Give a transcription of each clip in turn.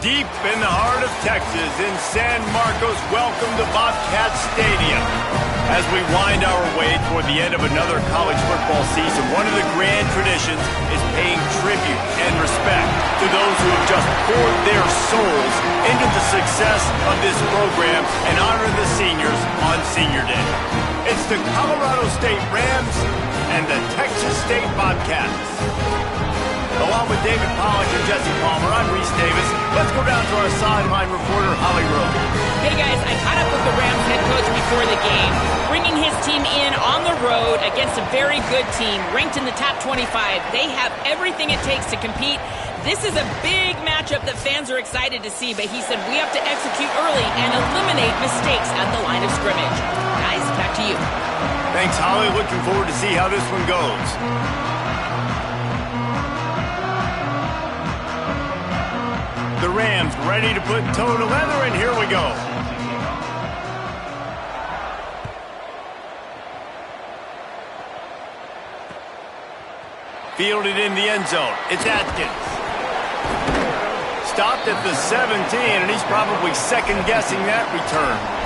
Deep in the heart of Texas, in San Marcos, welcome to Bobcat Stadium. As we wind our way toward the end of another college football season, one of the grand traditions is paying tribute and respect to those who have just poured their souls into the success of this program and honor the seniors on Senior Day. It's the Colorado State Rams and the Texas State Bobcats. Along with David Pollack and Jesse Palmer, I'm Reese Davis. Let's go down to our sideline reporter, Holly Rowe. Hey guys, I caught up with the Rams head coach before the game, bringing his team in on the road against a very good team, ranked in the top 25. They have everything it takes to compete. This is a big matchup that fans are excited to see, but he said we have to execute early and eliminate mistakes at the line of scrimmage. Guys, back to you. Thanks, Holly. Looking forward to see how this one goes. The Rams ready to put toe to leather, and here we go. Fielded in the end zone. It's Atkins. Stopped at the 17, and he's probably second-guessing that return.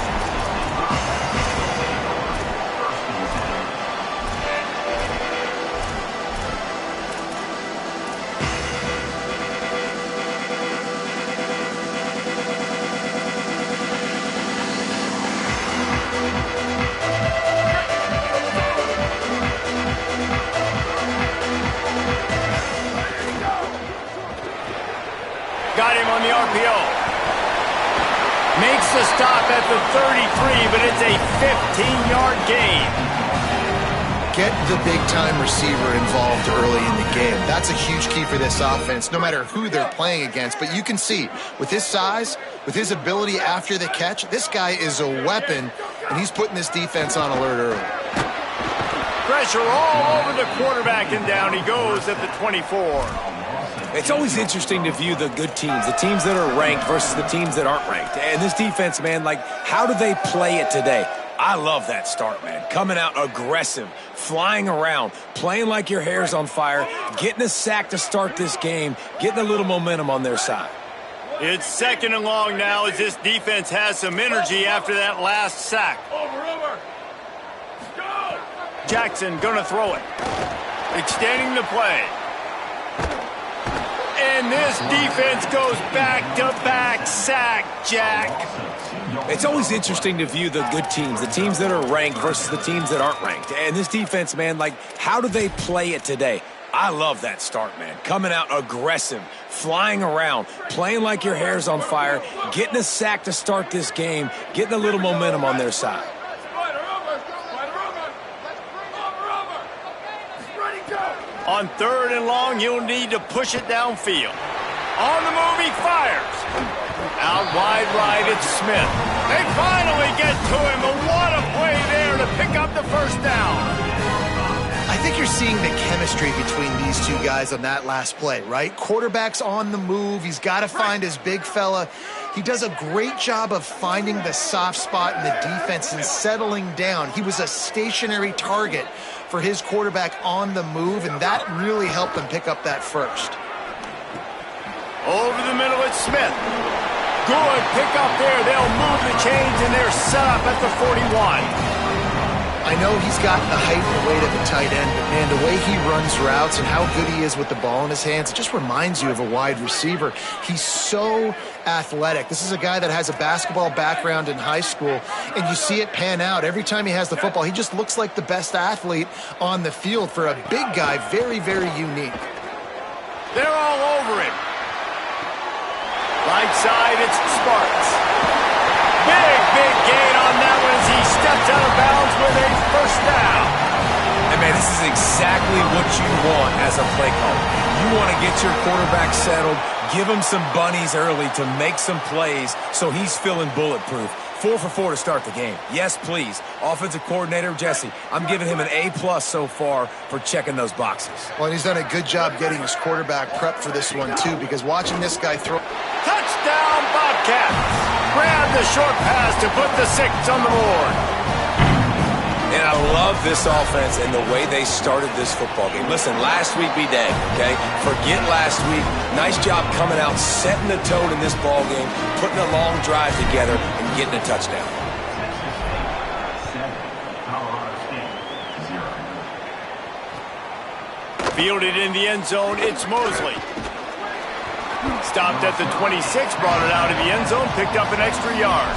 Got him on the RPO. Makes the stop at the 33, but it's a 15-yard gain. Get the big-time receiver involved early in the game. That's a huge key for this offense, no matter who they're playing against. But you can see, with his size, with his ability after the catch, this guy is a weapon, and he's putting this defense on alert early. Pressure all over the quarterback, and down he goes at the 24. It's always interesting to view the good teams, the teams that are ranked versus the teams that aren't ranked. And this defense, man, like, how do they play it today? I love that start, man. Coming out aggressive, flying around, playing like your hair's on fire, getting a sack to start this game, getting a little momentum on their side. It's second and long now as this defense has some energy after that last sack. Jackson gonna throw it. Extending the play. And this defense goes back-to-back sack, Jack. It's always interesting to view the good teams, the teams that are ranked versus the teams that aren't ranked. And this defense, man, like, how do they play it today? I love that start, man. Coming out aggressive, flying around, playing like your hair's on fire, getting a sack to start this game, getting a little momentum on their side. On third and long, you'll need to push it downfield. On the move, he fires. Out wide right, it's Smith. They finally get to him, and what a play there to pick up the first down. I think you're seeing the chemistry between these two guys on that last play, right? Quarterback's on the move. He's got to find his big fella. He does a great job of finding the soft spot in the defense and settling down. He was a stationary target for his quarterback on the move, and that really helped them pick up that first. Over the middle, it's Smith. Good pick up there. They'll move the chains, and they're set up at the 41. I know he's got the height and the weight of a tight end, but, man, the way he runs routes and how good he is with the ball in his hands, it just reminds you of a wide receiver. He's so athletic. This is a guy that has a basketball background in high school, and you see it pan out. Every time he has the football, he just looks like the best athlete on the field. For a big guy, very, very unique. They're all over him. Right side, it's Sparks. Big gain on that one as he steps out of bounds with a first down. And, man, this is exactly what you want as a play caller. You want to get your quarterback settled, give him some bunnies early to make some plays so he's feeling bulletproof. 4 for 4 to start the game. Yes, please. Offensive coordinator Jesse, I'm giving him an A+ so far for checking those boxes. Well, and he's done a good job getting his quarterback prepped for this one, too, because watching this guy throw... Touchdown, Bobcats! Grab the short pass to put the 6 on the board. And I love this offense and the way they started this football game. Listen, last week be dang, okay? Forget last week. Nice job coming out, setting the tone in this ball game, putting a long drive together, and getting a touchdown. Fielded in the end zone, it's Mosley. Stopped at the 26, brought it out of the end zone, picked up an extra yard.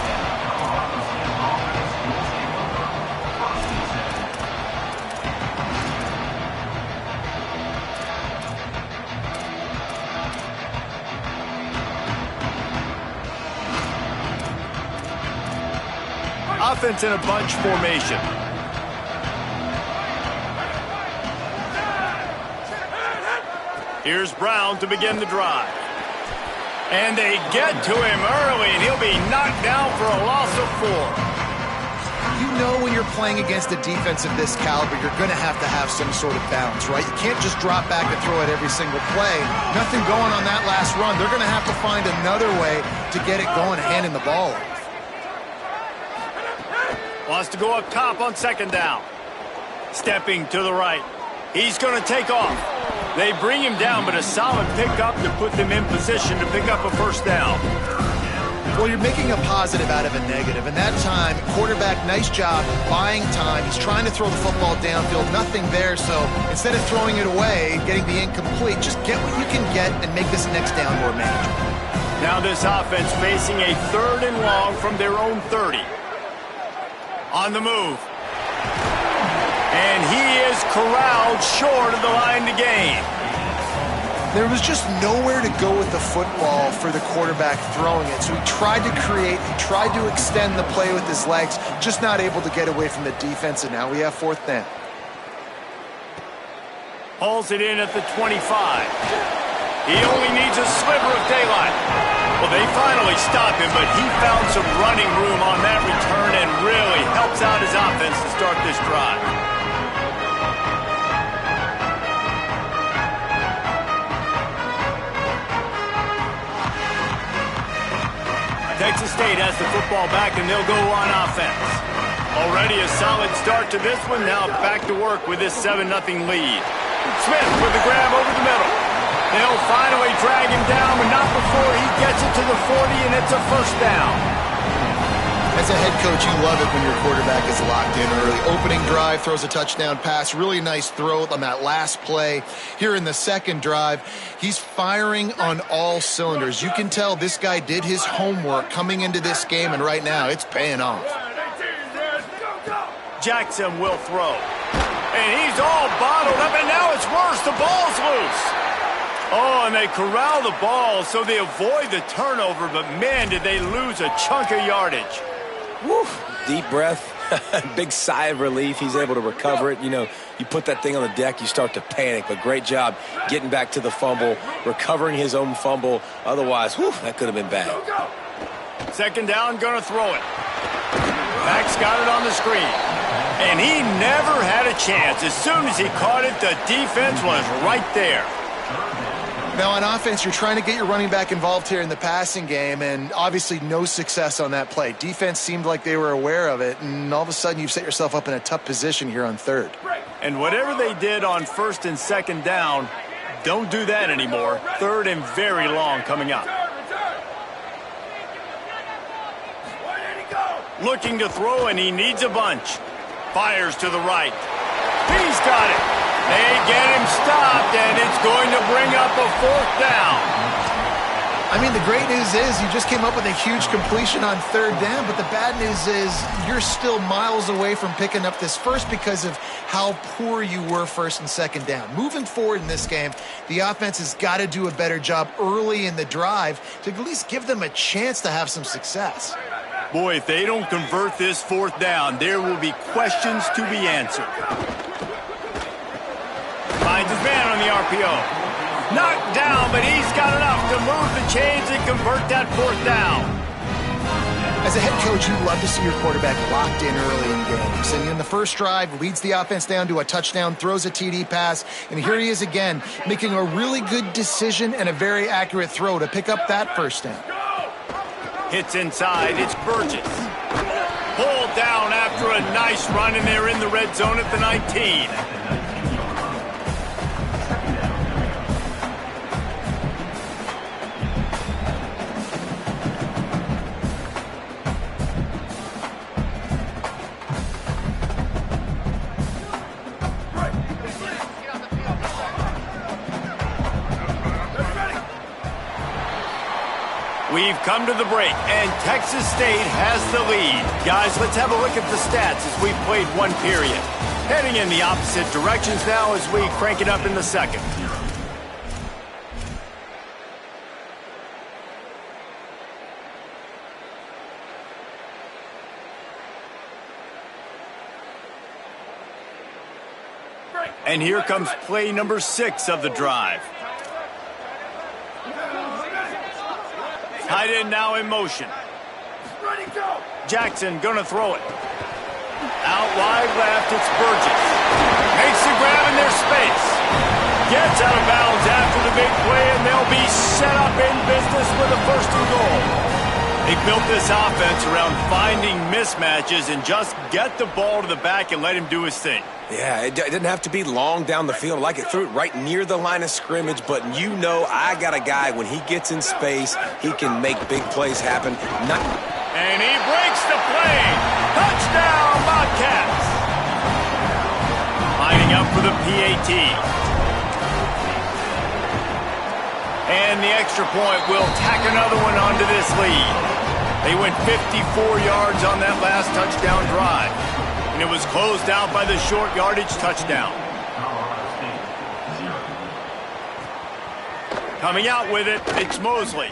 Offense in a bunch formation. Here's Brown to begin the drive. And they get to him early, and he'll be knocked down for a loss of 4. You know when you're playing against a defense of this caliber, you're going to have some sort of balance, right? You can't just drop back and throw it every single play. Nothing going on that last run. They're going to have to find another way to get it going, handing the ball off. Wants to go up top on second down. Stepping to the right. He's going to take off. They bring him down, but a solid pickup to put them in position to pick up a first down. Well, you're making a positive out of a negative. And that time, quarterback, nice job buying time. He's trying to throw the football downfield. Nothing there, so instead of throwing it away, getting the incomplete, just get what you can get and make this next down more manageable. Now this offense facing a 3rd and long from their own 30. On the move. And he is corralled short of the line to gain. There was just nowhere to go with the football for the quarterback throwing it. So he tried to create, he tried to extend the play with his legs, just not able to get away from the defense, and now we have 4th down. Hauls it in at the 25. He only needs a sliver of daylight. Well, they finally stop him, but he found some running room on that return and really helps out his offense to start this drive. Texas State has the football back, and they'll go on offense. Already a solid start to this one. Now back to work with this 7-0 lead. Smith with the grab over the middle. They'll finally drag him down, but not before he gets it to the 40, and it's a first down. As a head coach, you love it when your quarterback is locked in early. Opening drive, throws a touchdown pass. Really nice throw on that last play. Here in the second drive, he's firing on all cylinders. You can tell this guy did his homework coming into this game, and right now it's paying off. Jackson will throw. And he's all bottled up, and now it's worse. The ball's loose. Oh, and they corral the ball, so they avoid the turnover, but man, did they lose a chunk of yardage. Woo. Deep breath, big sigh of relief. He's able to recover it. You know, you put that thing on the deck, you start to panic, but great job getting back to the fumble, recovering his own fumble. Otherwise, whew, that could have been bad. Second down, gonna throw it. Max got it on the screen. And he never had a chance. As soon as he caught it, the defense was right there. Now, on offense, you're trying to get your running back involved here in the passing game, and obviously no success on that play. Defense seemed like they were aware of it, and all of a sudden you've set yourself up in a tough position here on 3rd. And whatever they did on 1st and 2nd down, don't do that anymore. 3rd and very long coming up. Looking to throw, and he needs a bunch. Fires to the right. He's got it. They get him stopped, and it's going to bring up a 4th down. I mean, the great news is you just came up with a huge completion on 3rd down, but the bad news is you're still miles away from picking up this first because of how poor you were 1st and 2nd down. Moving forward in this game, the offense has got to do a better job early in the drive to at least give them a chance to have some success. Boy, if they don't convert this 4th down, there will be questions to be answered. Finds his man on the RPO. Knocked down, but he's got enough to move the chains and convert that 4th down. As a head coach, you love to see your quarterback locked in early in games. And in the first drive, leads the offense down to a touchdown, throws a TD pass, and here he is again, making a really good decision and a very accurate throw to pick up that first down. Hits inside, it's Burgess. Pulled down after a nice run, and they're in the red zone at the 19. We've come to the break, and Texas State has the lead. Guys, let's have a look at the stats as we've played one period. Heading in the opposite directions now as we crank it up in the second. And here comes play number 6 of the drive. Tight end now in motion. Jackson gonna throw it. Out wide left, it's Burgess. Makes the grab in their space. Gets out of bounds after the big play, and they'll be set up in business with a 1st and goal. They built this offense around finding mismatches and just get the ball to the back and let him do his thing. Yeah, it didn't have to be long down the field. Like it threw it right near the line of scrimmage, but you know I got a guy, when he gets in space, he can make big plays happen. And he breaks the play. Touchdown, Bobcats. Lining up for the PAT. And the extra point will tack another one onto this lead. They went 54 yards on that last touchdown drive. And it was closed out by the short yardage touchdown. Coming out with it, it's Mosley.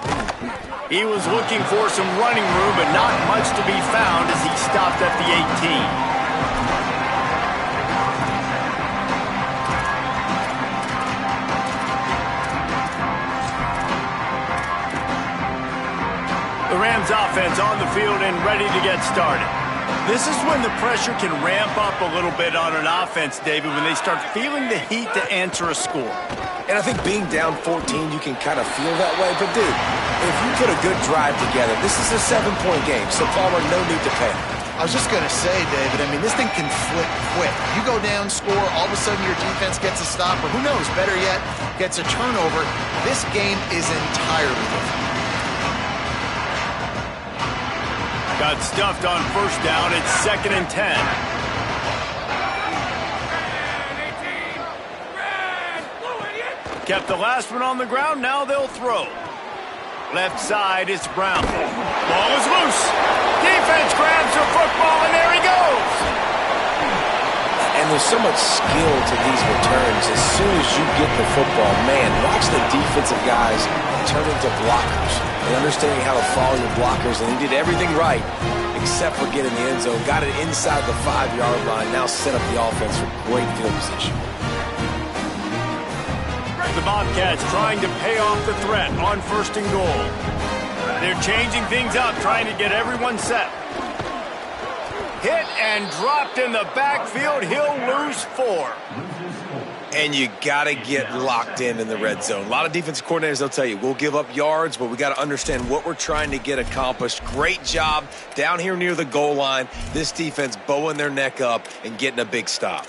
He was looking for some running room, but not much to be found as he stopped at the 18. The Rams offense on the field and ready to get started. This is when the pressure can ramp up a little bit on an offense, David, when they start feeling the heat to answer a score. And I think being down 14, you can kind of feel that way. But, dude, if you put a good drive together, this is a 7-point game, so Palmer, no need to panic. I was just going to say, David, I mean, this thing can flip quick. You go down, score, all of a sudden your defense gets a stop, or who knows, better yet, gets a turnover. This game is entirely different. Got stuffed on 1st down. It's 2nd and 10. Kept the last one on the ground. Now they'll throw. Left side, it's Brown. Ball is loose. Defense grabs the football, and there he goes. And there's so much skill to these returns. As soon as you get the football, man, watch the defensive guys turn into blockers. And understanding how to follow your blockers, and he did everything right except for getting the end zone. Got it inside the 5-yard line. Now set up the offense for great field position. The Bobcats trying to pay off the threat on 1st and goal. They're changing things up, trying to get everyone set. Hit and dropped in the backfield. He'll lose 4. And you got to get locked in the red zone. A lot of defensive coordinators, they'll tell you, we'll give up yards, but we got to understand what we're trying to get accomplished. Great job down here near the goal line. This defense bowing their neck up and getting a big stop.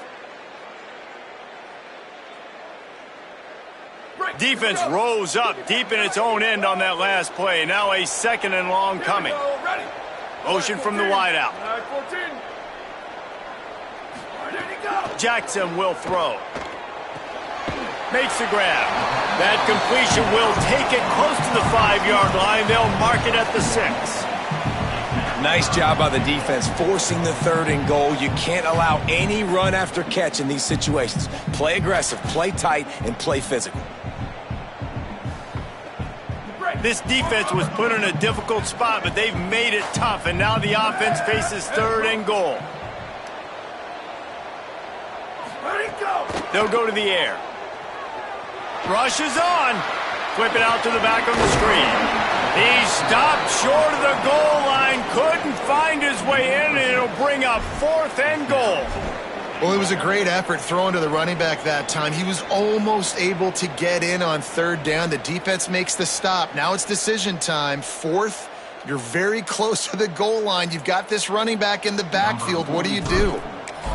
Defense rose up deep in its own end on that last play. Now a 2nd and long coming. Motion from the wideout. Jackson will throw. Makes the grab. That completion will take it close to the 5-yard line. They'll mark it at the 6. Nice job by the defense forcing the 3rd and goal. You can't allow any run after catch in these situations. Play aggressive, play tight, and play physical. This defense was put in a difficult spot, but they've made it tough, and now the offense faces 3rd and goal. They'll go to the air. Rush is on. Flip it out to the back on the screen. He stopped short of the goal line, couldn't find his way in, and it'll bring up 4th and goal. Well, it was a great effort throwing to the running back that time. He was almost able to get in on 3rd down. The defense makes the stop. Now it's decision time. 4th You're very close to the goal line. You've got this running back in the backfield. What do you do?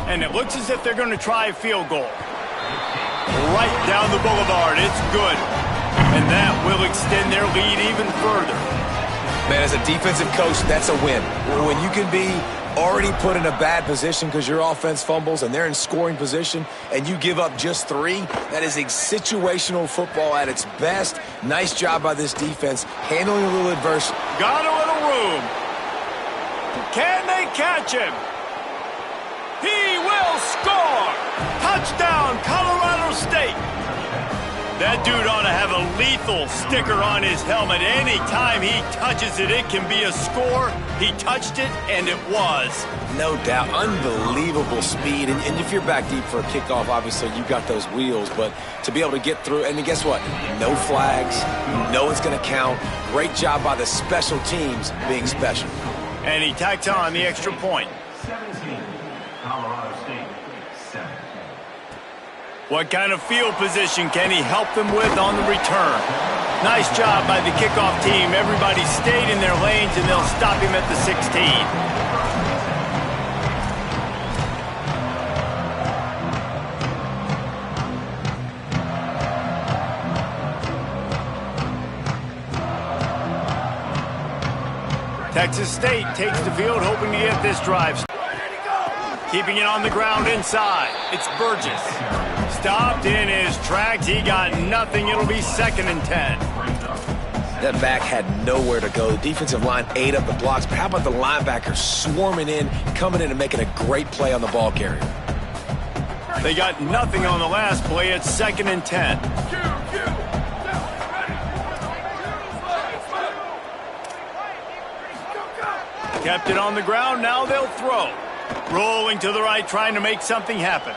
And it looks as if they're going to try a field goal. Right down the boulevard. It's good. And that will extend their lead even further. Man, as a defensive coach, that's a win. When you can be already put in a bad position because your offense fumbles and they're in scoring position and you give up just 3, that is a situational football at its best. Nice job by this defense handling a little adversity. Got a little room. Can they catch him? He will score! Touchdown, Colorado State! That dude ought to have a lethal sticker on his helmet. Anytime he touches it, it can be a score. He touched it, and it was. No doubt. Unbelievable speed. And if you're back deep for a kickoff, obviously you've got those wheels. But to be able to get through, and guess what? No flags. You know it's going to count. Great job by the special teams being special. And he tacks on the extra point. 17, Colorado State, 7. What kind of field position can he help them with on the return? Nice job by the kickoff team. Everybody stayed in their lanes, and they'll stop him at the 16. Texas State takes the field, hoping to get this drive. Keeping it on the ground inside. It's Burgess. Stopped in his tracks. He got nothing. It'll be 2nd and 10. That back had nowhere to go. The defensive line ate up the blocks. But how about the linebacker swarming in, coming in and making a great play on the ball carrier? They got nothing on the last play. It's 2nd and 10. Kept it on the ground. Now they'll throw. Rolling to the right, trying to make something happen.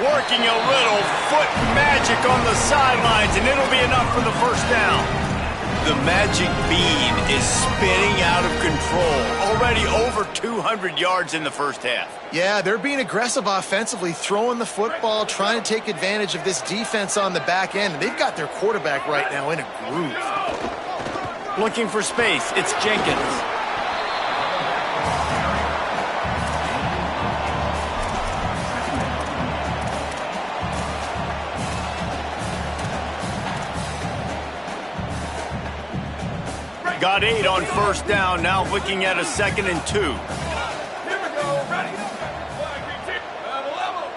Working a little foot magic on the sidelines, and it'll be enough for the first down. The magic bean is spinning out of control. Already over 200 yards in the first half. Yeah, they're being aggressive offensively, throwing the football, trying to take advantage of this defense on the back end. And they've got their quarterback right now in a groove. Looking for space. It's Jenkins. Got 8 on first down, now looking at a 2nd and 2. Here we go, ready. Level.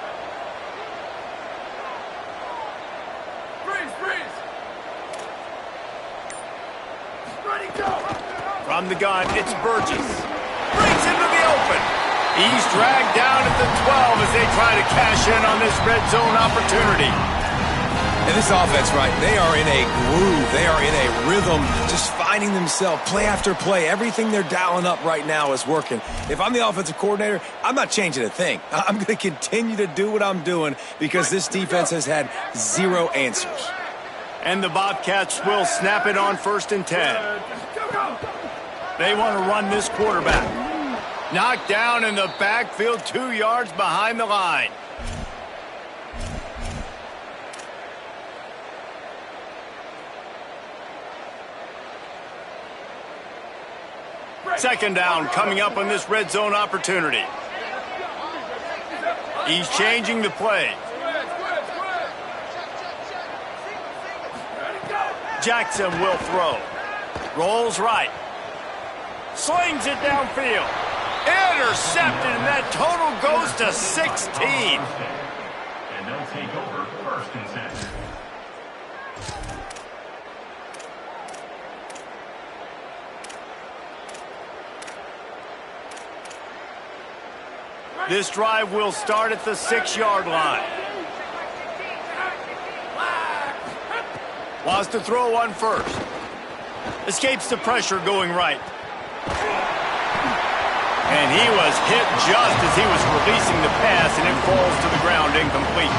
Freeze. Ready, go. From the gun, it's Burgess. Breaks into the open. He's dragged down at the 12 as they try to cash in on this red zone opportunity. And this offense, right, they are in a groove. They are in a rhythm, just finding themselves play after play. Everything they're dialing up right now is working. If I'm the offensive coordinator, I'm not changing a thing. I'm going to continue to do what I'm doing because this defense has had 0 answers. And the Bobcats will snap it on 1st and 10. They want to run this quarterback. Knocked down in the backfield, 2 yards behind the line. Second down coming up on this red zone opportunity. He's changing the play. Jackson will throw. Rolls right. Slings it downfield. Intercepted, and that total goes to 16. And they'll take over 1st and 10. This drive will start at the 6-yard line. Wants to throw on first. Escapes the pressure going right. And he was hit just as he was releasing the pass, and it falls to the ground incomplete.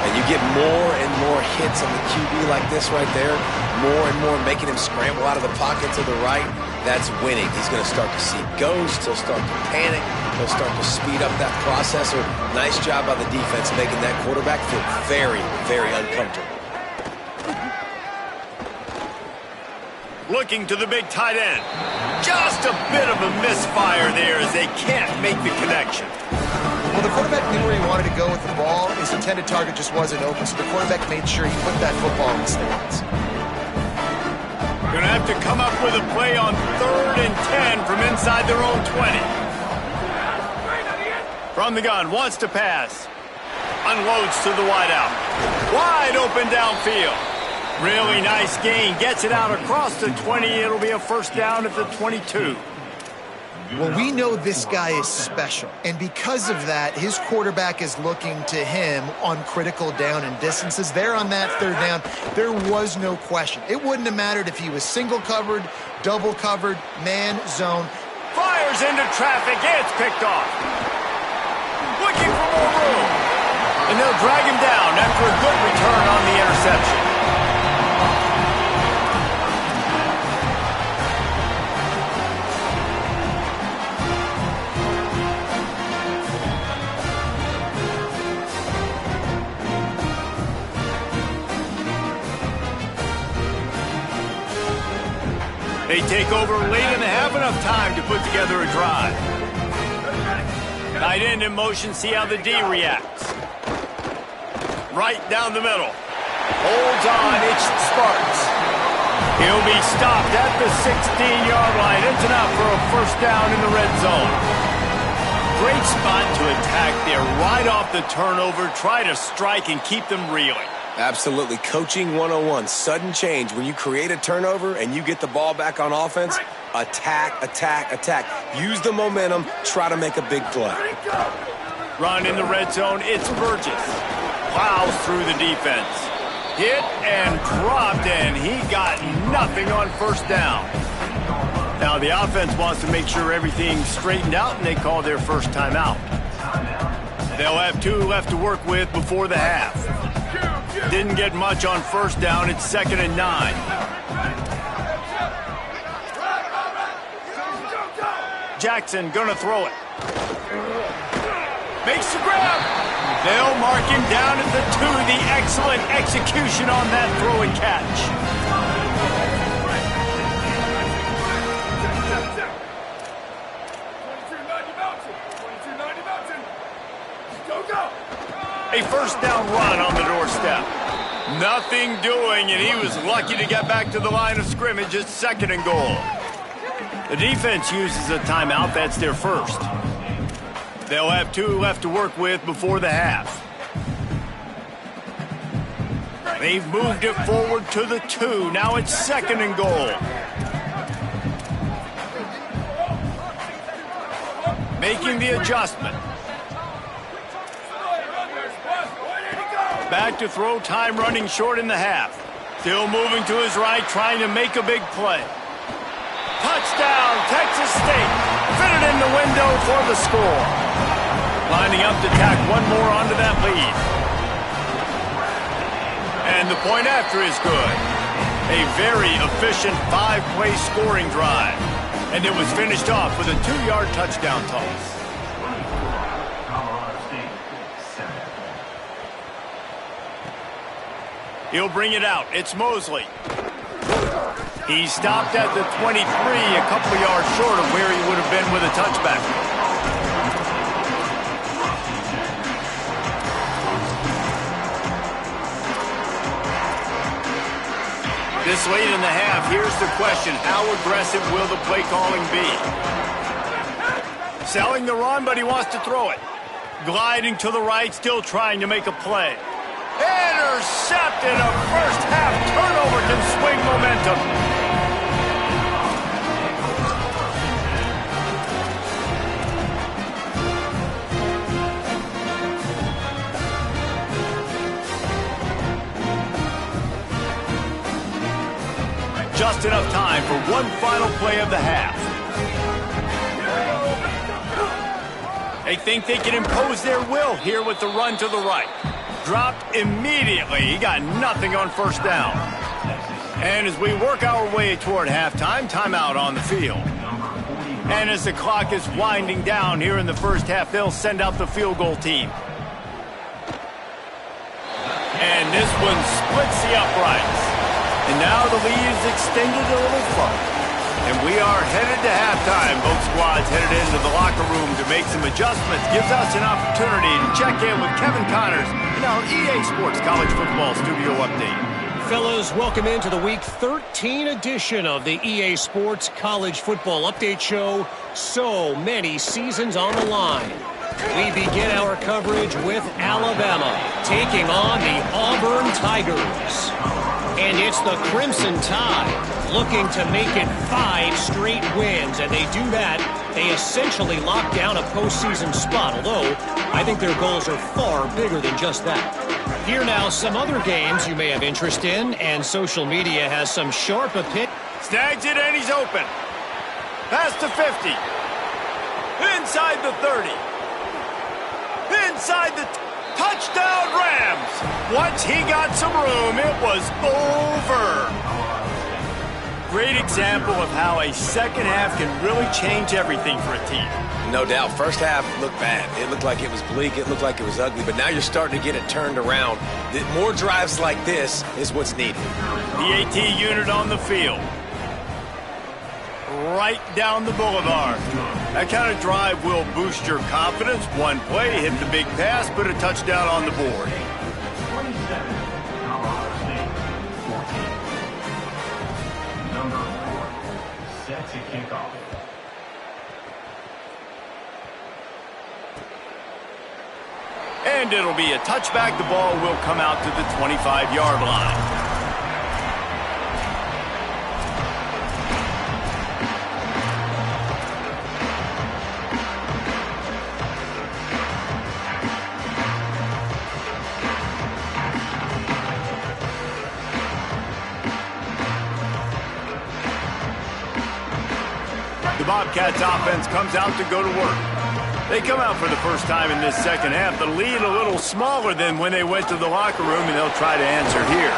And you get more and more hits on the QB like this right there, more and more making him scramble out of the pocket to the right. That's winning. He's going to start to see ghosts. He'll start to panic. He'll start to speed up that processor. Nice job by the defense making that quarterback feel very, very uncomfortable. Looking to the big tight end. Just a bit of a misfire there as they can't make the connection. Well, the quarterback knew where he wanted to go with the ball. His intended target just wasn't open, so the quarterback made sure he put that football in the stands. Going to have to come up with a play on 3rd and 10 from inside their own 20. From the gun, wants to pass. Unloads to the wideout. Wide open downfield. Really nice gain. Gets it out across the 20. It'll be a first down at the 22. Well, we know this guy is special, and because of that, his quarterback is looking to him on critical down and distances. There on that 3rd down, there was no question. It wouldn't have mattered if he was single covered, double covered, man, zone. Fires into traffic. It's picked off. Looking for more room. And they'll drag him down after a good return on the interception. They take over late in the half, enough time to put together a drive. Tight end in motion, see how the D reacts. Right down the middle. Holds on, it's Sparks. He'll be stopped at the 16-yard line. It's enough for a first down in the red zone. Great spot to attack there. Right off the turnover, try to strike and keep them reeling. Absolutely. Coaching 101. Sudden change. When you create a turnover and you get the ball back on offense, attack, attack, attack. Use the momentum. Try to make a big play. Run in the red zone. It's Burgess. Plows through the defense. Hit and dropped, and he got nothing on first down. Now the offense wants to make sure everything's straightened out, and they call their first timeout. They'll have 2 left to work with before the half. Didn't get much on first down. It's 2nd and 9. Jackson gonna throw it. Makes the grab. They'll mark him down at the 2. The excellent execution on that throw and catch. A first down run on the doorstep. Nothing doing, and he was lucky to get back to the line of scrimmage. It's 2nd and goal. The defense uses a timeout. That's their first. They'll have 2 left to work with before the half. They've moved it forward to the 2. Now it's 2nd and goal. Making the adjustment. Back to throw, time running short in the half. Still moving to his right, trying to make a big play. Touchdown, Texas State. Fit it in the window for the score. Lining up to tack one more onto that lead. And the point after is good. A very efficient 5-play scoring drive. And it was finished off with a 2-yard touchdown toss. He'll bring it out. It's Mosley. He stopped at the 23, a couple yards short of where he would have been with a touchback. This late in the half, here's the question. How aggressive will the play calling be? Selling the run, but he wants to throw it. Gliding to the right, still trying to make a play. Intercepted. A first half turnover can swing momentum. Just enough time for one final play of the half. They think they can impose their will here with the run to the right. Dropped immediately. He got nothing on first down. And as we work our way toward halftime, timeout on the field. And as the clock is winding down here in the first half, they'll send out the field goal team. And this one splits the uprights. And now the lead is extended a little further. And we are headed to halftime. Both squads headed into the locker room to make some adjustments. Gives us an opportunity to check in with Kevin Connors in our EA Sports College Football Studio Update. Fellas, welcome into the Week 13 edition of the EA Sports College Football Update Show. So many seasons on the line. We begin our coverage with Alabama taking on the Auburn Tigers. And it's the Crimson Tide looking to make it 5 straight wins. And they do that. They essentially lock down a postseason spot, although I think their goals are far bigger than just that. Here now, some other games you may have interest in, and social media has some sharp opinions. Snags it and he's open. Pass to 50. Inside the 30. Inside the touchdown Rams. Once he got some room, it was over. Great example of how a second half can really change everything for a team. No doubt. First half looked bad. It looked like it was bleak. It looked like it was ugly. But now you're starting to get it turned around. More drives like this is what's needed. The AT unit on the field. Right down the boulevard. That kind of drive will boost your confidence. One play, hit the big pass, put a touchdown on the board. 27, Colorado State, 14. Number 4, set to kick off. And it'll be a touchback. The ball will come out to the 25-yard line. The Bobcats offense comes out to go to work. They come out for the first time in this second half. The lead a little smaller than when they went to the locker room, and they'll try to answer here.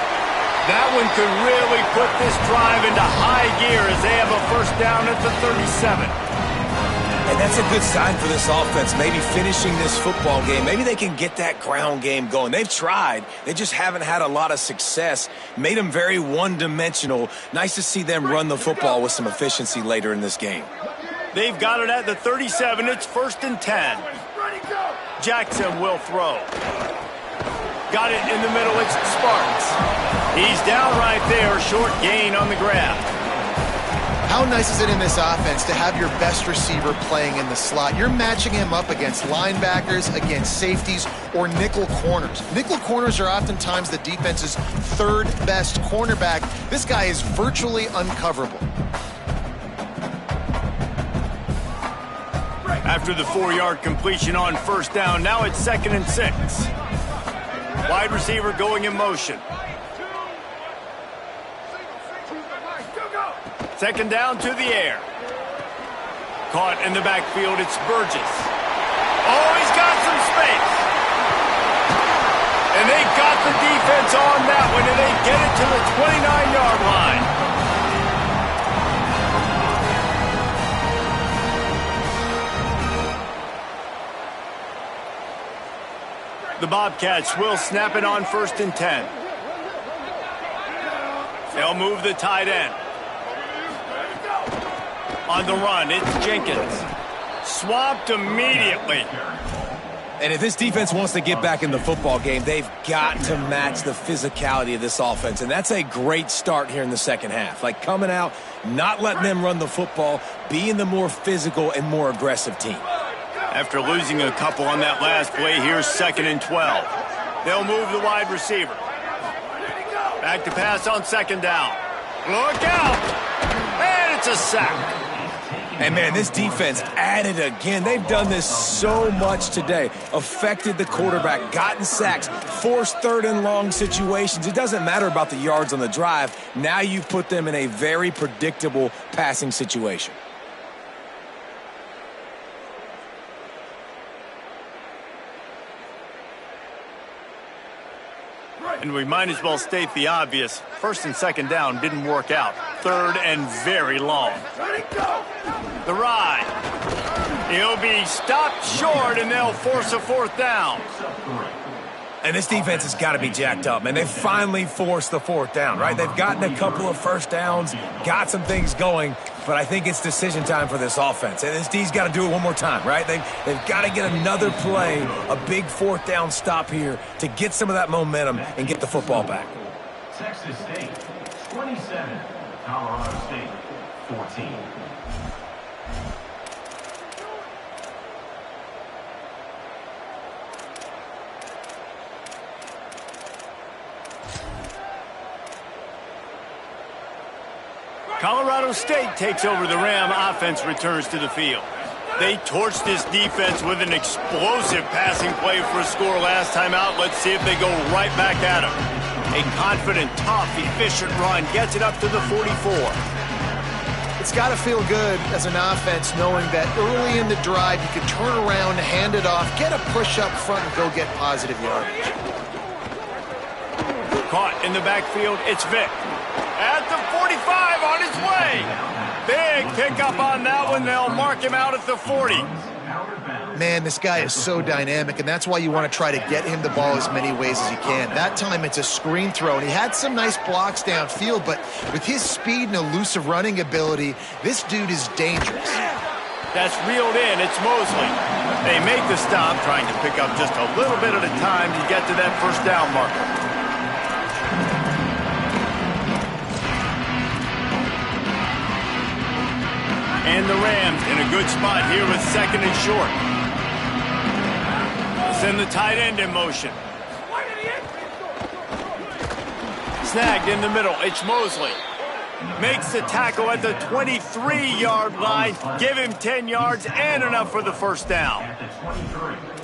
That one could really put this drive into high gear as they have a first down at the 37. And that's a good sign for this offense, maybe finishing this football game. Maybe they can get that ground game going. They've tried. They just haven't had a lot of success. Made them very one-dimensional. Nice to see them run the football with some efficiency later in this game. They've got it at the 37. It's 1st and 10. Jackson will throw. Got it in the middle. It's Sparks. He's down right there. Short gain on the grab. How nice is it in this offense to have your best receiver playing in the slot? You're matching him up against linebackers, against safeties, or nickel corners. Nickel corners are oftentimes the defense's 3rd best cornerback. This guy is virtually uncoverable. After the 4-yard completion on first down, now it's 2nd and 6. Wide receiver going in motion. 2nd down to the air. Caught in the backfield, it's Burgess. Oh, he's got some space. And they got the defense on that one, and they get it to the 29-yard line. The Bobcats will snap it on 1st and 10. They'll move the tight end. On the run, it's Jenkins. Swamped immediately. And if this defense wants to get back in the football game, they've got to match the physicality of this offense. And that's a great start here in the second half. Like coming out, not letting them run the football, being the more physical and more aggressive team. After losing a couple on that last play, here's 2nd and 12. They'll move the wide receiver. Back to pass on 2nd down. Look out! And it's a sack. And, man, this defense added again. They've done this so much today. Affected the quarterback, gotten sacks, forced 3rd and long situations. It doesn't matter about the yards on the drive. Now you put them in a very predictable passing situation. And we might as well state the obvious. 1st and 2nd down didn't work out. 3rd and very long. The ride. He'll be stopped short, and they'll force a 4th down. And this defense has got to be jacked up, man. They finally forced the fourth down, right? They've gotten a couple of first downs, got some things going, but I think it's decision time for this offense. And this D's got to do it one more time, right? They've got to get another play, a big fourth down stop here to get some of that momentum and get the football back. Texas State, 27. Colorado State, 14. Colorado State takes over the Ram. Offense returns to the field. They torched this defense with an explosive passing play for a score last time out. Let's see if they go right back at him. A confident, tough, efficient run gets it up to the 44. It's got to feel good as an offense knowing that early in the drive you can turn around, hand it off, get a push up front, and go get positive yardage. Caught in the backfield, it's Vick. At the 45 on his way. Big pickup on that one. They'll mark him out at the 40. Man, this guy is so dynamic, and that's why you want to try to get him the ball as many ways as you can. That time it's a screen throw, and he had some nice blocks downfield, but with his speed and elusive running ability, this dude is dangerous. That's reeled in. It's Mosley. They make the stop, trying to pick up just a little bit at a time to get to that first down marker. And the Rams in a good spot here with second and short. Send the tight end in motion. Snagged in the middle. It's Mosley. Makes the tackle at the 23-yard line. Give him 10 yards and enough for the first down.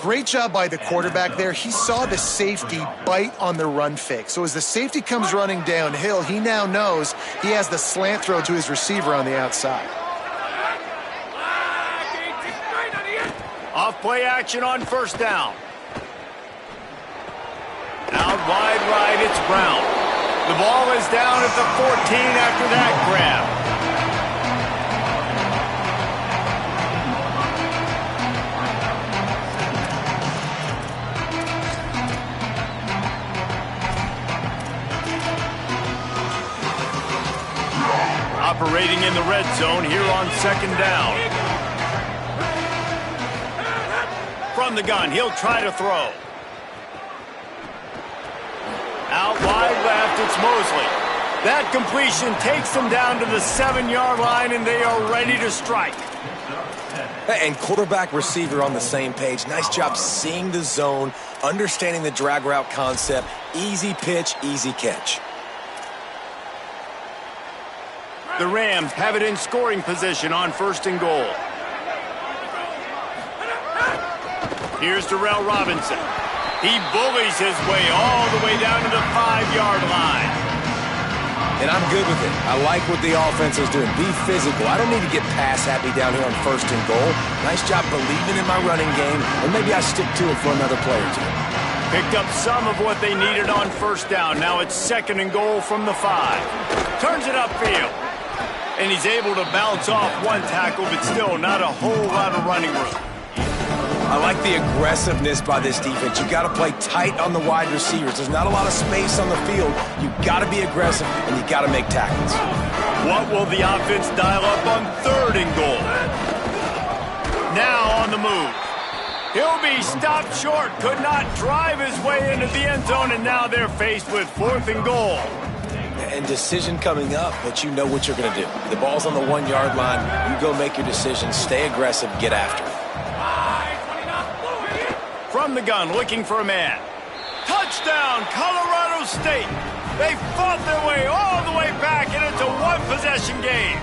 Great job by the quarterback there. He saw the safety bite on the run fake. So as the safety comes running downhill, he now knows he has the slant throw to his receiver on the outside. Off play action on first down. Out wide right, it's Brown. The ball is down at the 14 after that grab. Operating in the red zone here on second down. From the gun, he'll try to throw. Out wide left, it's Mosley. That completion takes them down to the 7-yard line, and they are ready to strike. And quarterback receiver on the same page. Nice job seeing the zone, understanding the drag route concept. Easy pitch, easy catch. The Rams have it in scoring position on first and goal. Here's Darrell Robinson. He bullies his way all the way down to the 5-yard line. And I'm good with it. I like what the offense is doing. Be physical. I don't need to get pass happy down here on first and goal. Nice job believing in my running game, and maybe I stick to it for another play or two. Picked up some of what they needed on first down. Now it's second and goal from the 5. Turns it upfield. And he's able to bounce off one tackle, but still not a whole lot of running room. I like the aggressiveness by this defense. You got to play tight on the wide receivers. There's not a lot of space on the field. You got to be aggressive, and you got to make tackles. What will the offense dial up on third and goal? Now on the move. He'll be stopped short. Could not drive his way into the end zone, and now they're faced with fourth and goal. And decision coming up, but you know what you're going to do. The ball's on the 1-yard line. You go make your decision. Stay aggressive. Get after it. From the gun, looking for a man. Touchdown, Colorado State. They fought their way all the way back, and it's a one-possession game.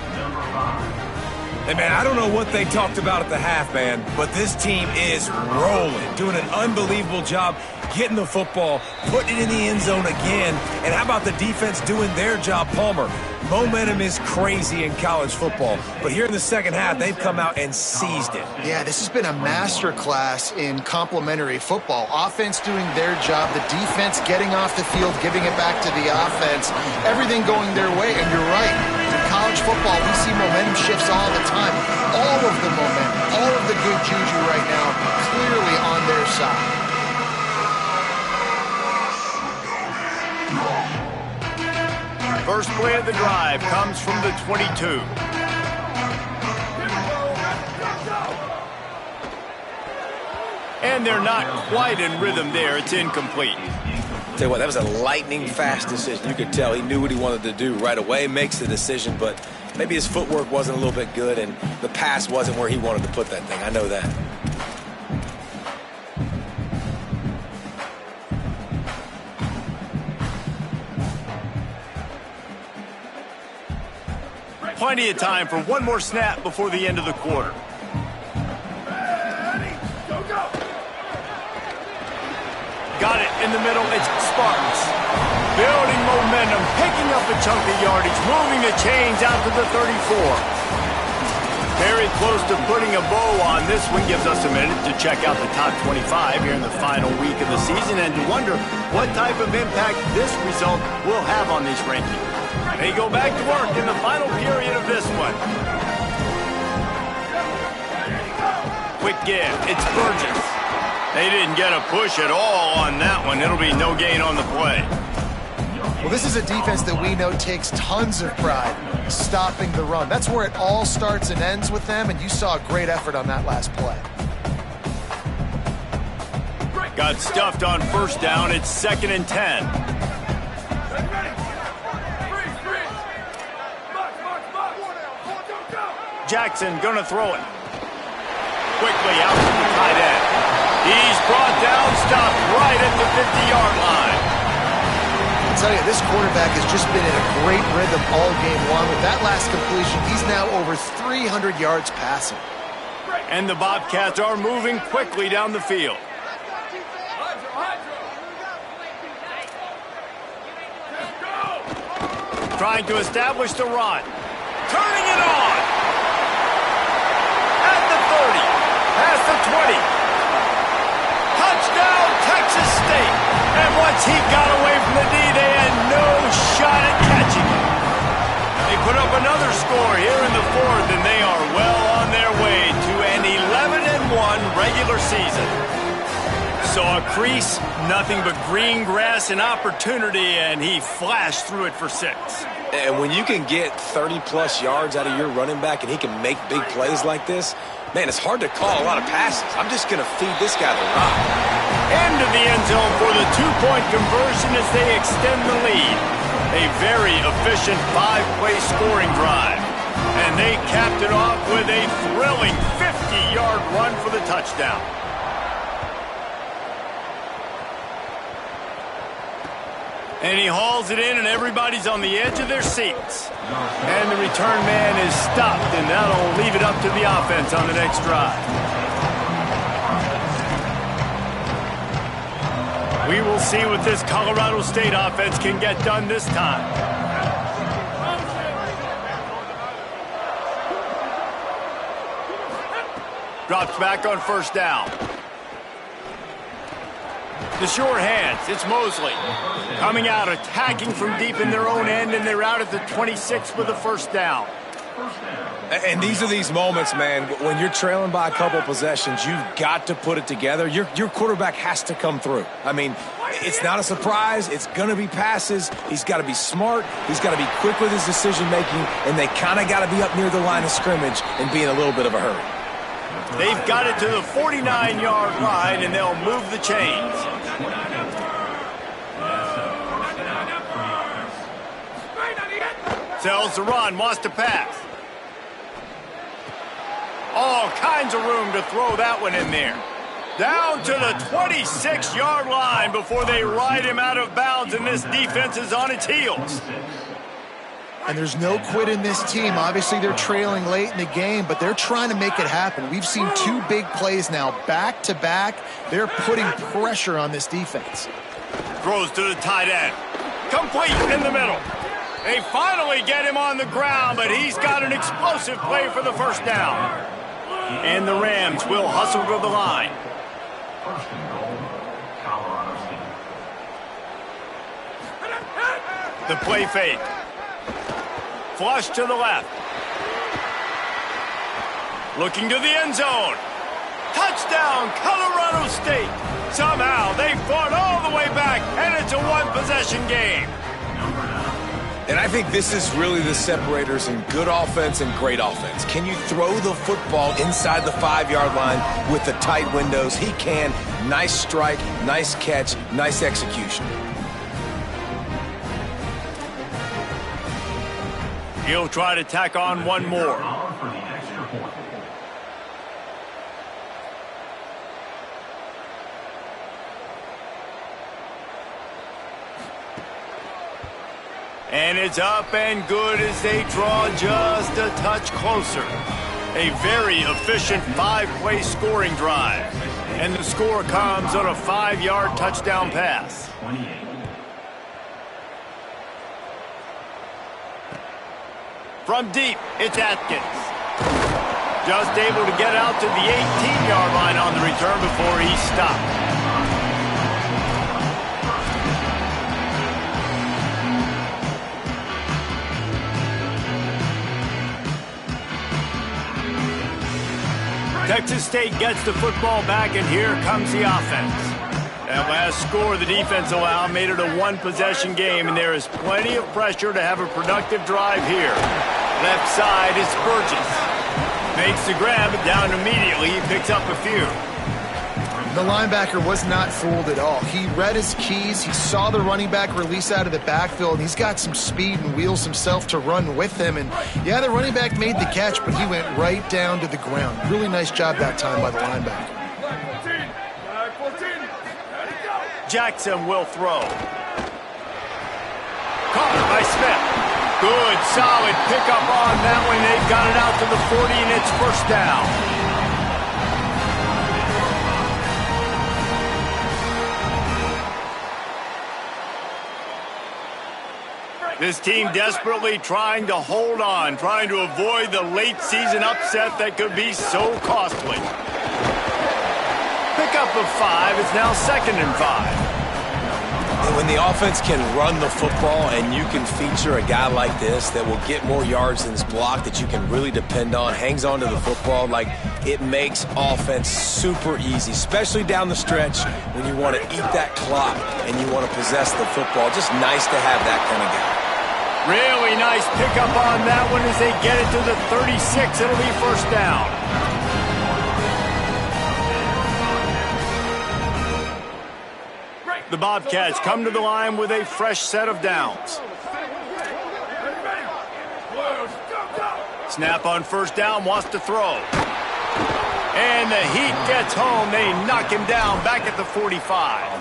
Hey, man, I don't know what they talked about at the half, man, but this team is rolling, doing an unbelievable job getting the football, putting it in the end zone again. And how about the defense doing their job, Palmer? Momentum is crazy in college football, but here in the second half, they've come out and seized it. Yeah, this has been a master class in complementary football. Offense doing their job, the defense getting off the field, giving it back to the offense, everything going their way. And you're right, in college football, we see momentum shifts all the time. All of the momentum, all of the good juju right now, clearly on their side. First play of the drive comes from the 22. And they're not quite in rhythm there. It's incomplete. Tell you what, that was a lightning-fast decision. You could tell he knew what he wanted to do right away, makes the decision, but maybe his footwork wasn't a little bit good, and the pass wasn't where he wanted to put that thing. I know that. Plenty of time for one more snap before the end of the quarter. Got it in the middle. It's Spartans. Building momentum, picking up a chunk of yardage, moving the chains out to the 34. Very close to putting a bow on this one. Gives us a minute to check out the top 25 here in the final week of the season and to wonder what type of impact this result will have on these rankings. They go back to work in the final period of this one. Quick give. It's Burgess. They didn't get a push at all on that one. It'll be no gain on the play. Well, this is a defense that we know takes tons of pride stopping the run. That's where it all starts and ends with them, and you saw a great effort on that last play. Got stuffed on first down. It's 2nd and 10. Jackson gonna throw it. Quickly out to the tight end. He's brought down, stopped right at the 50-yard line. I'll tell you, this quarterback has just been in a great rhythm all game long. With that last completion, he's now over 300 yards passing. And the Bobcats are moving quickly down the field. Trying to establish the run. Turning it on. At the 30. Past the 20. Touchdown, Texas State. And once he got away from the D, they had no shot at catching him. They put up another score here in the 4th, and they are well on their way to an 11-1 regular season. Saw a crease, nothing but green grass and opportunity, and he flashed through it for 6. And when you can get 30-plus yards out of your running back and he can make big plays like this, man, it's hard to call a lot of passes. I'm just going to feed this guy the rock. Into the end zone for the 2-point conversion as they extend the lead. A very efficient 5-play scoring drive. And they capped it off with a thrilling 50-yard run for the touchdown. And he hauls it in, and everybody's on the edge of their seats. And the return man is stopped, and that'll leave it up to the offense on the next drive. We will see what this Colorado State offense can get done this time. Drops back on first down. The sure hands, it's Mosley. Coming out, attacking from deep in their own end, and they're out at the 26 with a first down. And these are these moments, man, when you're trailing by a couple possessions, you've got to put it together. Your quarterback has to come through. I mean, it's not a surprise. It's going to be passes. He's got to be smart. He's got to be quick with his decision-making, and they kind of got to be up near the line of scrimmage and be in a little bit of a hurry. They've got it to the 49-yard line, and they'll move the chains. Sells the run, wants to pass. All kinds of room to throw that one in there. Down to the 26-yard line before they ride him out of bounds, and this defense is on its heels. And there's no quit in this team. Obviously, they're trailing late in the game, but they're trying to make it happen. We've seen 2 big plays now, back-to-back. They're putting pressure on this defense. Throws to the tight end. Complete in the middle. They finally get him on the ground, but he's got an explosive play for the first down. And the Rams will hustle to the line. First and goal, Colorado State. The play fake. Flush to the left. Looking to the end zone. Touchdown, Colorado State. Somehow they fought all the way back, and it's a one-possession game. And And I think this is really the separators in good offense and great offense. Can you throw the football inside the 5-yard line with the tight windows? He can. Nice strike, nice catch, nice execution. He'll try to tack on one more. And it's up and good as they draw just a touch closer. A very efficient 5-play scoring drive. And the score comes on a 5-yard touchdown pass. From deep, it's Atkins. Just able to get out to the 18-yard line on the return before he stopped. Texas State gets the football back, and here comes the offense. That last score the defense allowed made it a one-possession game, and there is plenty of pressure to have a productive drive here. Left side is Burgess. Makes the grab, down immediately. He picks up a few. The linebacker was not fooled at all. He read his keys. He saw the running back release out of the backfield, and he's got some speed and wheels himself to run with him. And, yeah, the running back made the catch, but he went right down to the ground. Really nice job that time by the linebacker. Jackson will throw. Caught by Smith. Good, solid pickup on that one. They've got it out to the 40, and it's first down. This team desperately trying to hold on, trying to avoid the late season upset that could be so costly. Pickup of 5 is now 2nd and 5. And when the offense can run the football and you can feature a guy like this that will get more yards than his block, that you can really depend on, hangs on to the football, like it makes offense super easy, especially down the stretch when you want to eat that clock and you want to possess the football. Just nice to have that kind of guy. Really nice pickup on that one as they get it to the 36. It'll be first down. The Bobcats come to the line with a fresh set of downs. Snap on first down, wants to throw. And the Heat gets home. They knock him down back at the 45.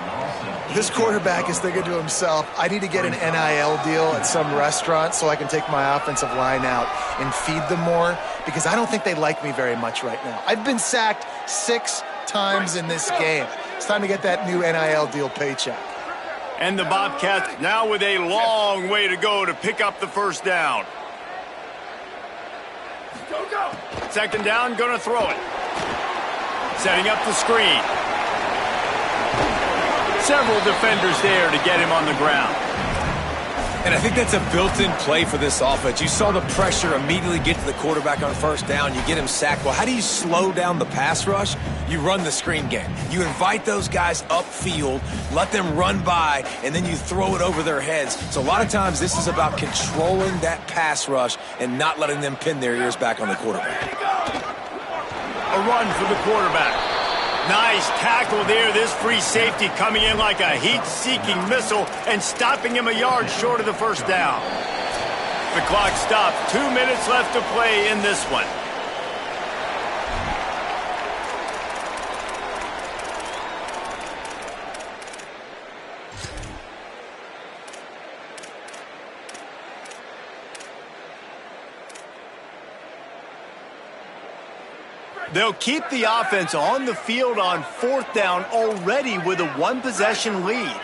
This quarterback is thinking to himself, I need to get an NIL deal at some restaurant so I can take my offensive line out and feed them more, because I don't think they like me very much right now. I've been sacked 6 times in this game. It's time to get that new NIL deal paycheck. And the Bobcats now with a long way to go to pick up the first down. Second down, gonna throw it. Setting up the screen. Several defenders there to get him on the ground. And I think that's a built-in play for this offense. You saw the pressure immediately get to the quarterback on first down. You get him sacked. Well, how do you slow down the pass rush? You run the screen game. You invite those guys upfield, let them run by, and then you throw it over their heads. So a lot of times this is about controlling that pass rush and not letting them pin their ears back on the quarterback. A run for the quarterback. Nice tackle there. This free safety coming in like a heat-seeking missile and stopping him a yard short of the first down. The clock stops. 2 minutes left to play in this one. They'll keep the offense on the field on fourth down already with a one-possession lead.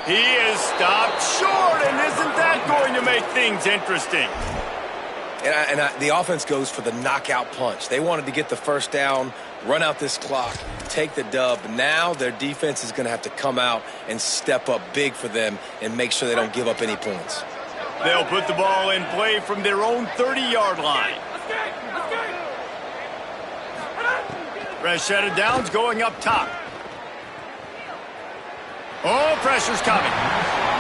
He is stopped short, and isn't that going to make things interesting? And the offense goes for the knockout punch. They wanted to get the first down, run out this clock, take the dub. Now their defense is going to have to come out and step up big for them and make sure they don't give up any points. They'll put the ball in play from their own 30-yard line. Fresh set of downs going up top. Oh, pressure's coming.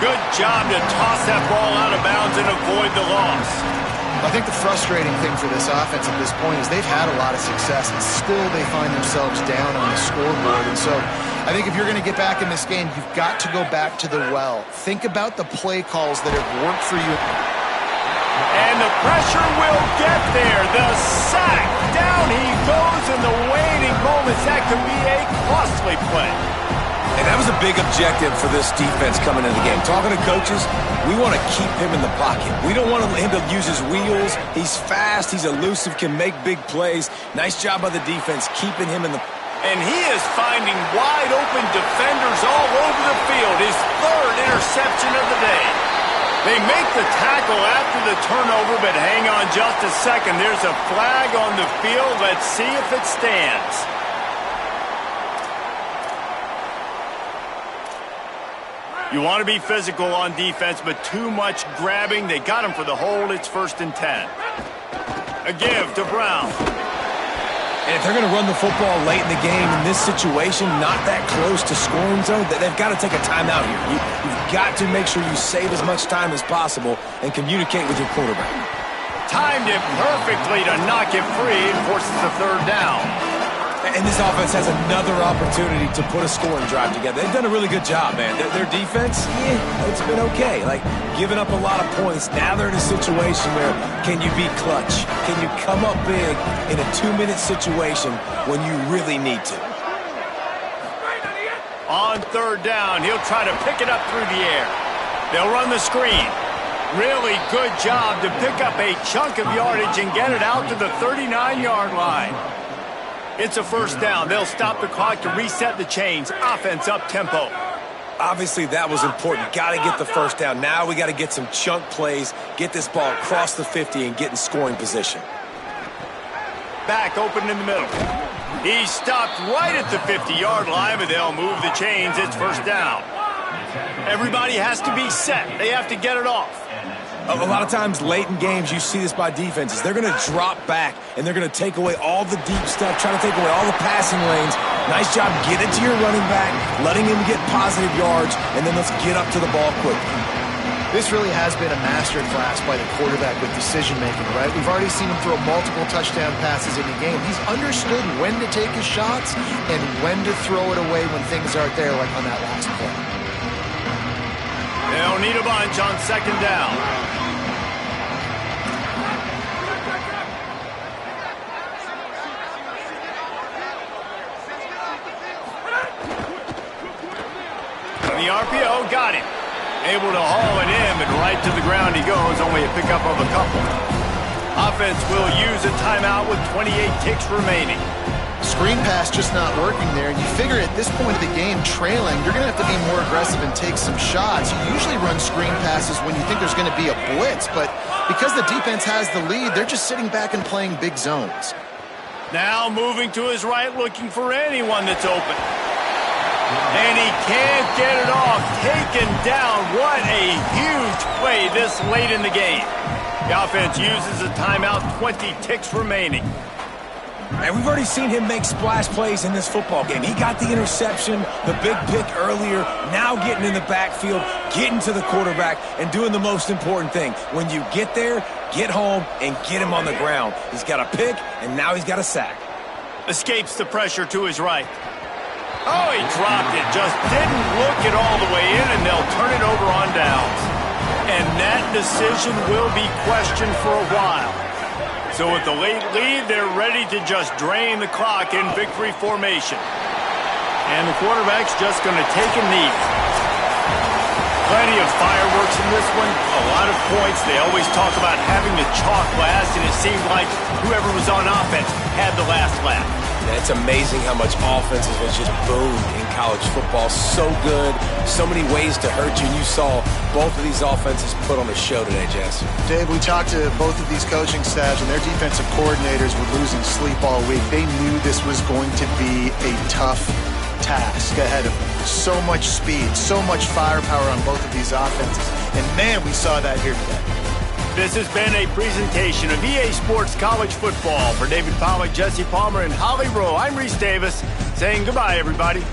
Good job to toss that ball out of bounds and avoid the loss. I think the frustrating thing for this offense at this point is they've had a lot of success, and still they find themselves down on the scoreboard. And so I think if you're going to get back in this game, you've got to go back to the well. Think about the play calls that have worked for you. And the pressure will get there. The sack. Down he goes in the waning moments. That could be a costly play. And that was a big objective for this defense coming into the game. Talking to coaches, we want to keep him in the pocket. We don't want him to use his wheels. He's fast. He's elusive, can make big plays. Nice job by the defense keeping him in the... And he is finding wide-open defenders all over the field. His third interception of the day. They make the tackle after the turnover, but hang on just a second. There's a flag on the field. Let's see if it stands. You want to be physical on defense, but too much grabbing. They got him for the hold. It's 1st and 10. A give to Brown. And if they're going to run the football late in the game in this situation, not that close to scoring zone, they've got to take a timeout here. You've got to make sure you save as much time as possible and communicate with your quarterback. Timed it perfectly to knock it free and forces a 3rd down. And this offense has another opportunity to put a scoring drive together. They've done a really good job, man. Their defense, it's been okay. Like, giving up a lot of points. Now they're in a situation where can you be clutch? Can you come up big in a 2-minute situation when you really need to? On 3rd down, he'll try to pick it up through the air. They'll run the screen. Really good job to pick up a chunk of yardage and get it out to the 39-yard line. It's a 1st down. They'll stop the clock to reset the chains. Offense up tempo. Obviously, that was important. Got to get the 1st down. Now we got to get some chunk plays, get this ball across the 50 and get in scoring position. Back open in the middle. He stopped right at the 50-yard line, but they'll move the chains. It's 1st down. Everybody has to be set. They have to get it off. A lot of times late in games, you see this by defenses. They're going to drop back, and they're going to take away all the deep stuff, trying to take away all the passing lanes. Nice job getting to your running back, letting him get positive yards, and then let's get up to the ball quickly. This really has been a master class by the quarterback with decision-making, right? We've already seen him throw multiple touchdown passes in the game. He's understood when to take his shots and when to throw it away when things aren't there, like on that last play. They'll need a bunch on 2nd down. And the RPO got him. Able to haul it in, but right to the ground he goes. Only a pickup of a couple. Offense will use a timeout with 28 ticks remaining. Screen pass just not working there. And you figure at this point of the game, trailing, you're going to have to be more aggressive and take some shots. You usually run screen passes when you think there's going to be a blitz, but because the defense has the lead, they're just sitting back and playing big zones. Now moving to his right, looking for anyone that's open. And he can't get it off. Taken down. What a huge play this late in the game. The offense uses a timeout, 20 ticks remaining. And we've already seen him make splash plays in this football game. He got the interception, the big pick earlier, now getting in the backfield, getting to the quarterback, and doing the most important thing. When you get there, get home, and get him on the ground. He's got a pick, and now he's got a sack. Escapes the pressure to his right. Oh, he dropped it. Just didn't look it all the way in, and they'll turn it over on downs. And that decision will be questioned for a while. So with the late lead, they're ready to just drain the clock in victory formation. And the quarterback's just going to take a knee. Plenty of fireworks in this one. A lot of points. They always talk about having the chalk last, and it seemed like whoever was on offense had the last laugh. And it's amazing how much offense has just boomed in college football. So good. So many ways to hurt you. And you saw both of these offenses put on a show today, Jess. Dave, we talked to both of these coaching staffs, and their defensive coordinators were losing sleep all week. They knew this was going to be a tough task ahead of them. So much speed, so much firepower on both of these offenses. And, man, we saw that here today. This has been a presentation of EA Sports College Football. For David Pollack, Jesse Palmer, and Holly Rowe, I'm Reese Davis saying goodbye, everybody.